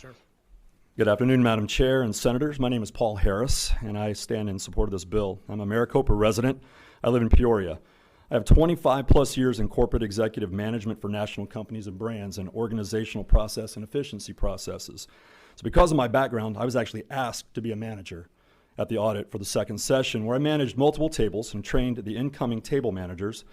sir. Good afternoon, Madam Chair and Senators. My name is Paul Harris, and I stand in support of this bill. I'm a Maricopa resident. I live in Peoria. I have 25 plus years in corporate executive management for national companies and brands and organizational process and efficiency processes. So because of my background, I was actually asked to be a manager at the audit for the second session, where I managed multiple tables and trained the incoming table managers.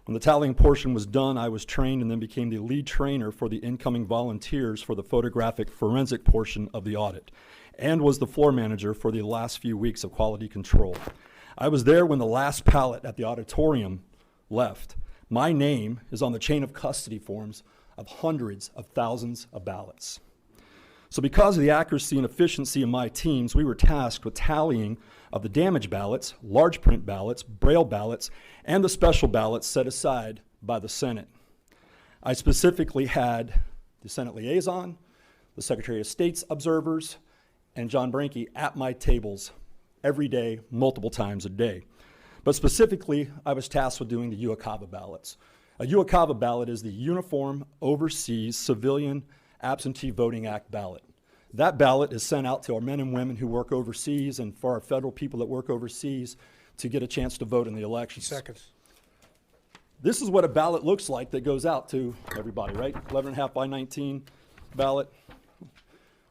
When the tallying portion was done, I was trained and then became the lead trainer for the incoming volunteers for the photographic forensic portion of the audit, and was the floor manager for the last few weeks of quality control. I was there when the last pallet at the auditorium left. My name is on the chain of custody forms of hundreds of thousands of ballots. So because of the accuracy and efficiency of my teams, we were tasked with tallying of the damaged ballots, large print ballots, braille ballots, and the special ballots set aside by the Senate. I specifically had the Senate liaison, the Secretary of State's observers, and John Branke at my tables every day, multiple times a day. But specifically, I was tasked with doing the UOCAVA ballots. A UOCAVA ballot is the Uniform Overseas Civilian Absentee Voting Act ballot. That ballot is sent out to our men and women who work overseas and for our federal people that work overseas to get a chance to vote in the elections. Seconds. This is what a ballot looks like that goes out to everybody, right? 11.5 by 19 ballot.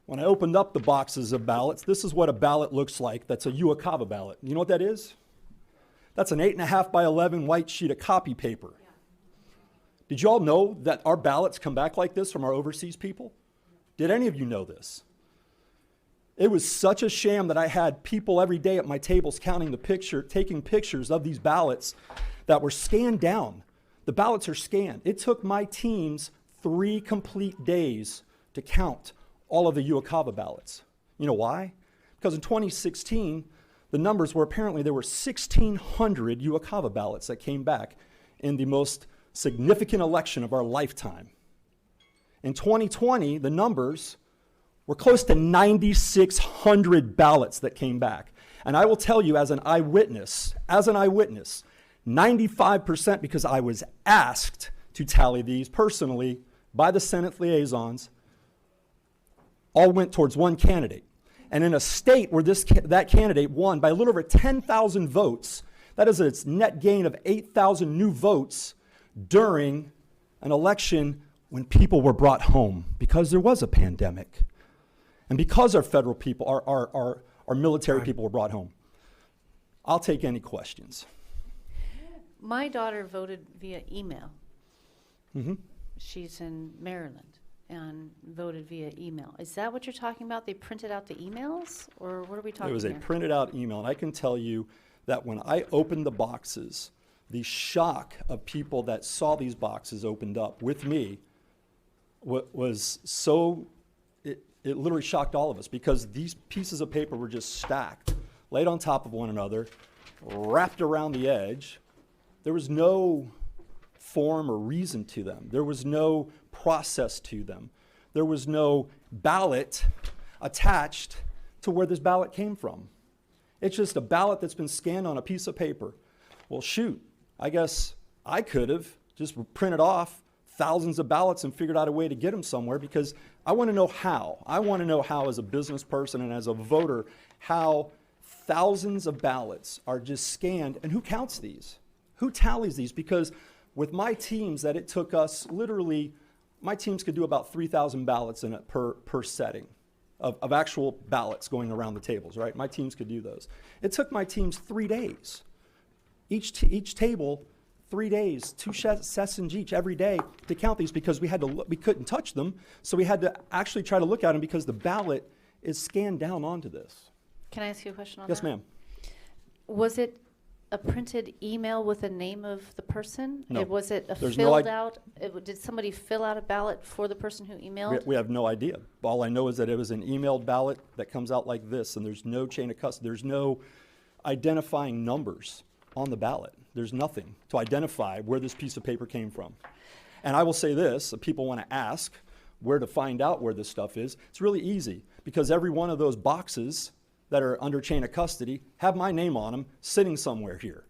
When I opened up the boxes of ballots, this is what a ballot looks like that's a UOCAVA ballot. You know what that is? That's an 8.5 by 11 white sheet of copy paper. Did you all know that our ballots come back like this from our overseas people? Did any of you know this? It was such a sham that I had people every day at my tables taking pictures of these ballots that were scanned down. The ballots are scanned. It took my teams 3 complete days to count all of the UOCAVA ballots. You know why? Because in 2016, the numbers were apparently there were 1,600 UOCAVA ballots that came back in the most significant election of our lifetime. In 2020, the numbers were close to 9,600 ballots that came back. And I will tell you as an eyewitness, 95%, because I was asked to tally these personally by the Senate liaisons, all went towards one candidate. And in a state where that candidate won by a little over 10,000 votes, that is its net gain of 8,000 new votes during an election when people were brought home because there was a pandemic and because our federal people, our military people were brought home. I'll take any questions. My daughter voted via email. Mm-hmm. She's in Maryland and voted via email. Is that what you're talking about? They printed out the emails, or what are we talking about? It was a printed out email, and I can tell you that when I opened the boxes, the shock of people that saw these boxes opened up with me was so, it literally shocked all of us because these pieces of paper were just stacked, laid on top of one another, wrapped around the edge. There was no form or reason to them. There was no process to them. There was no ballot attached to where this ballot came from. It's just a ballot that's been scanned on a piece of paper. Well, shoot, I guess I could have just printed off thousands of ballots and figured out a way to get them somewhere because I want to know how. I want to know how, as a business person and as a voter, how thousands of ballots are just scanned, and who counts these? Who tallies these? Because with my teams that it took us literally, my teams could do about 3,000 ballots in it per setting of actual ballots going around the tables, right? My teams could do those. It took my teams 3 days. Each table, 3 days, 2 sessions each every day to count these because we couldn't touch them, so we had to actually try to look at them because the ballot is scanned down onto this. Can I ask you a question on that? Yes, ma'am. Was it a printed email with the name of the person? No. Was it a There's filled out? Did somebody fill out a ballot for the person who emailed? We have no idea. All I know is that it was an emailed ballot that comes out like this, and there's no chain of custody. There's no identifying numbers on the ballot. There's nothing to identify where this piece of paper came from. And I will say this, if people want to ask where to find out where this stuff is, it's really easy because every one of those boxes that are under chain of custody have my name on them sitting somewhere here.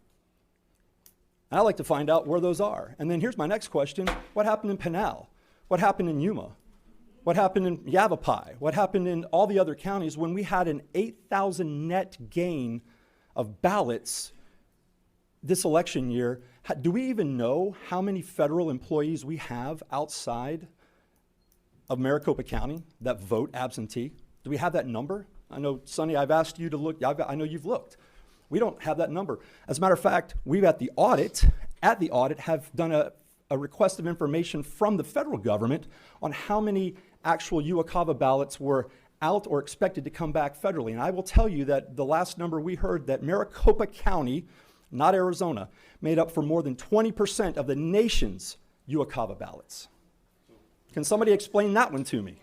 And I like to find out where those are. And then here's my next question. What happened in Pinal? What happened in Yuma? What happened in Yavapai? What happened in all the other counties when we had an 8,000 net gain of ballots this election year? Do we even know how many federal employees we have outside of Maricopa County that vote absentee? Do we have that number? I know, Sonny, I've asked you to look. I know you've looked. We don't have that number. As a matter of fact, we've at the audit have done a request of information from the federal government on how many actual UOCAVA ballots were out or expected to come back federally. And I will tell you that the last number we heard, that Maricopa County, not Arizona, made up for more than 20% of the nation's UOCAVA ballots. Can somebody explain that one to me?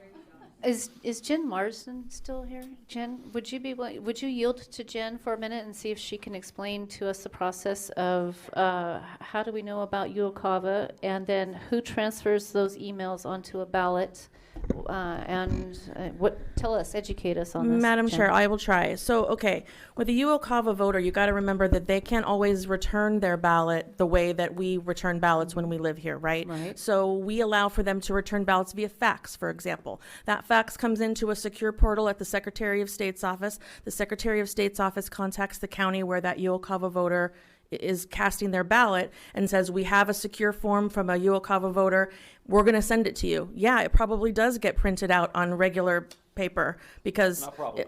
Is Jen Marsden still here? Jen, would you yield to Jen for a minute and see if she can explain to us the process of how do we know about UOCAVA, and then who transfers those emails onto a ballot, educate us on this. Madam Jen. Chair, I will try. So, okay, with a UOCAVA voter, you got to remember that they can't always return their ballot the way that we return ballots when we live here, right? Right. So we allow for them to return ballots via fax, for example. That fax comes into a secure portal at the Secretary of State's office. The Secretary of State's office contacts the county where that UOCAVA voter is casting their ballot and says, we have a secure form from a UOCAVA voter. We're going to send it to you. Yeah, it probably does get printed out on regular paper because Not probably.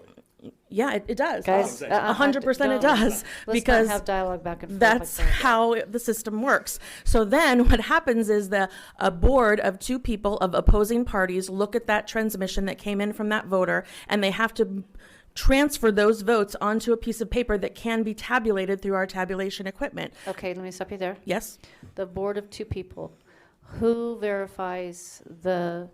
it does. Guys, 100% it does, Let's because not have dialogue back and forth. that's like that. how the system works. So then what happens is a board of two people of opposing parties look at that transmission that came in from that voter, and they have to transfer those votes onto a piece of paper that can be tabulated through our tabulation equipment. Okay, let me stop you there. Yes? The board of two people, who verifies the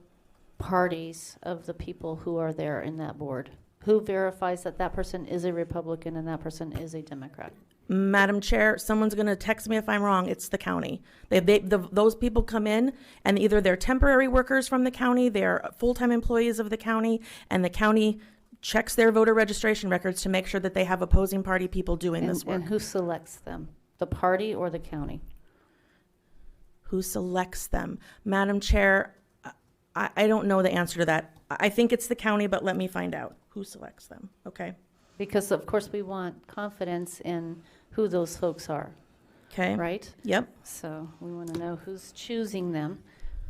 parties of the people who are there in that board? Who verifies that that person is a Republican and that person is a Democrat? Madam Chair, someone's going to text me if I'm wrong. It's the county. Those people come in, and either they're temporary workers from the county, they're full-time employees of the county, and the county checks their voter registration records to make sure that they have opposing party people doing this work. And who selects them? The party or the county? Who selects them? Madam Chair, I don't know the answer to that. I think it's the county, but let me find out who selects them, okay? Because of course we want confidence in who those folks are, Okay? right? Yep. So we want to know who's choosing them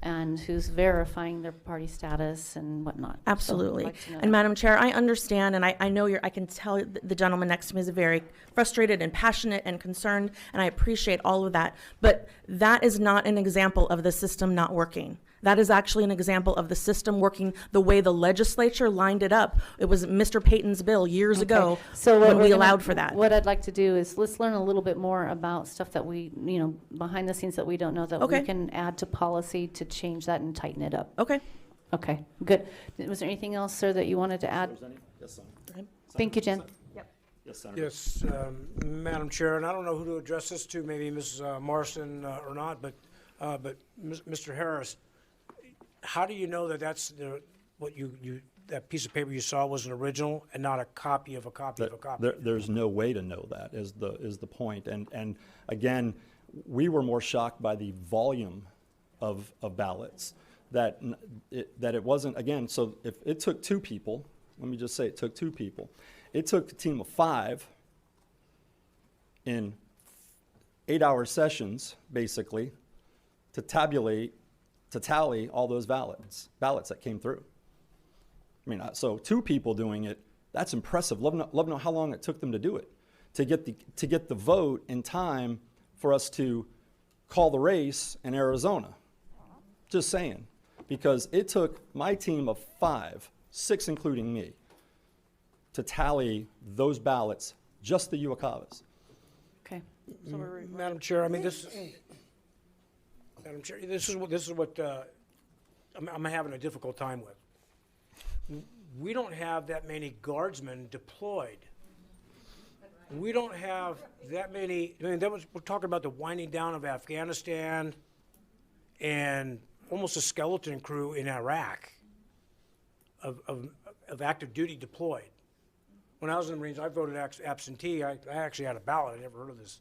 and who's verifying their party status and whatnot. So I'd Absolutely. like to know And that. Madam Chair, I understand, and I know I can tell the gentleman next to me is very frustrated and passionate and concerned, and I appreciate all of that. But that is not an example of the system not working. That is actually an example of the system working the way the legislature lined it up. It was Mr. Payton's bill years ago So what when we're we gonna- allowed for that. What I'd like to do is let's learn a little bit more about stuff that we, behind the scenes that we don't know, that we Okay. can add to policy to change that and tighten it up. Okay. Okay, good. Was there anything else, sir, that you wanted to add? Yes, Senator. ahead. Thank you, Jen. Yes, Senator. Yes, Madam Chair, and I don't know who to address this to, maybe Mrs. Marston or not, but Mr. Harris, how do you know that that's that piece of paper you saw was an original and not a copy of a copy of a copy? There's no way to know that is the point. And again, we were more shocked by the volume of ballots that it wasn't, again, so if it took two people, let me just say it took two people. It took a team of 5 in 8-hour sessions, basically, to tally all those ballots that came through. I mean, so 2 people doing it, that's impressive. Love to know how long it took them to do it, to get the vote in time for us to call the race in Arizona. Just saying, because it took my team of 5, 6 including me, to tally those ballots, just the UOCAVAs. Okay. Madam Chair, I mean, Madam Chair, this is what I'm having a difficult time with. We don't have that many guardsmen deployed. We don't have that many. I mean, we're talking about the winding down of Afghanistan and almost a skeleton crew in Iraq of active duty deployed. When I was in the Marines, I voted absentee. I actually had a ballot. I never heard of this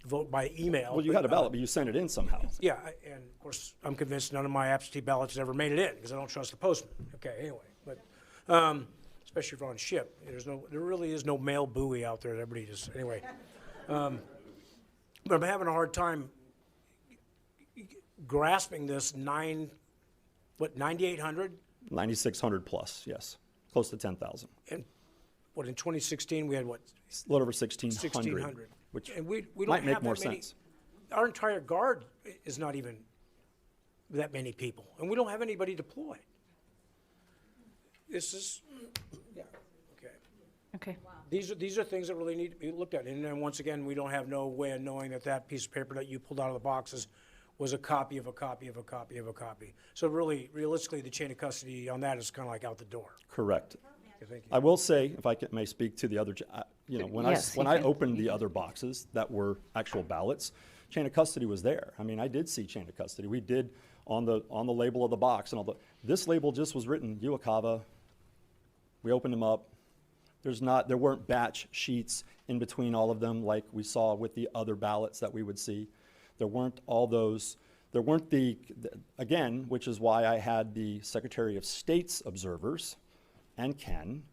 vote by email. Well, you had a ballot, but you sent it in somehow. Yeah, and of course, I'm convinced none of my absentee ballots ever made it in, because I don't trust the postman. Okay, anyway, but, especially if we're on ship, there really is no mail buoy out there that everybody just, anyway. But I'm having a hard time grasping this 9,800? 9,600 plus, yes. Close to 10,000. And what, in 2016, we had what, It's a little over 1,600. 1,600? Which And we don't might make have more that many. sense. Our entire guard is not even that many people, and we don't have anybody deployed. This is, yeah, okay. Okay. These are things that really need to be looked at. And then once again, we don't have no way of knowing that that piece of paper that you pulled out of the boxes was a copy of a copy of a copy of a copy. So really, realistically, the chain of custody on that is kind of like out the door. Correct. Okay, thank you. I will say, if I may speak to the other, when Yes, when you I can. opened the other boxes that were actual ballots, chain of custody was there. I mean, I did see chain of custody. We did on the label of the box and all this label just was written UOCAVA. We opened them up. There weren't batch sheets in between all of them like we saw with the other ballots that we would see. There weren't all those. There weren't again, which is why I had the Secretary of State's observers and Ken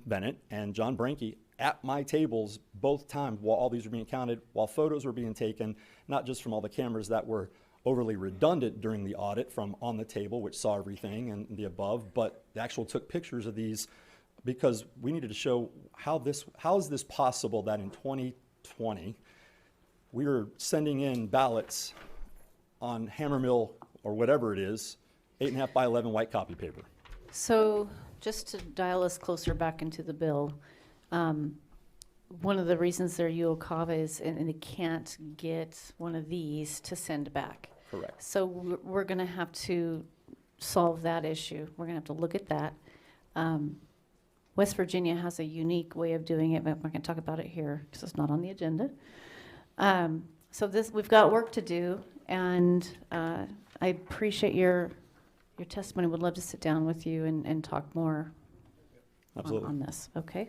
Bennett and John Branke at my tables both times while all these were being counted, while photos were being taken, not just from all the cameras that were overly redundant during the audit from on the table, which saw everything and the above, but they actually took pictures of these because we needed to show how is this possible that in 2020 we were sending in ballots on hammer mill or whatever it is, 8.5 by 11 white copy paper. So just to dial us closer back into the bill, one of the reasons they're UOCAVA is, and they can't get one of these to send back. Correct. So we're going to have to solve that issue. We're going to have to look at that. West Virginia has a unique way of doing it, but we're going to talk about it here because it's not on the agenda. So we've got work to do, and I appreciate your testimony. Would love to sit down with you and talk more Absolutely. on this. Okay.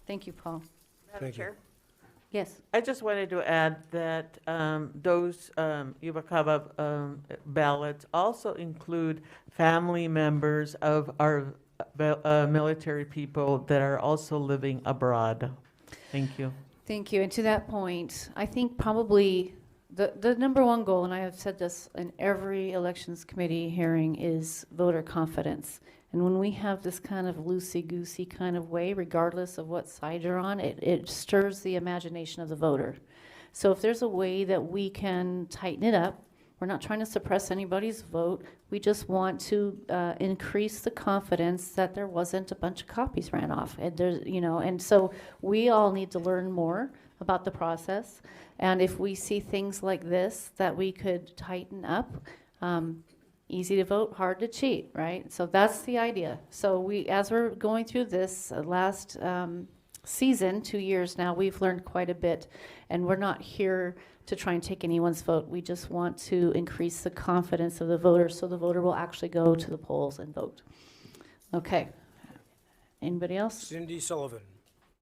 Thank you, Paul. Madam Thank you. Chair, Yes. I just wanted to add that those UOCAVA ballots also include family members of our military people that are also living abroad. Thank you. Thank you. And to that point, I think probably the number one goal, and I have said this in every elections committee hearing, is voter confidence. And when we have this kind of loosey-goosey kind of way, regardless of what side you're on, it stirs the imagination of the voter. So if there's a way that we can tighten it up, we're not trying to suppress anybody's vote. We just want to increase the confidence that there wasn't a bunch of copies ran off. And there's, and so we all need to learn more about the process. And if we see things like this that we could tighten up, easy to vote, hard to cheat, right? So that's the idea. So as we're going through this last season, 2 years now, we've learned quite a bit, and we're not here to try and take anyone's vote. We just want to increase the confidence of the voter so the voter will actually go to the polls and vote. Okay. Anybody else? Cindy Sullivan.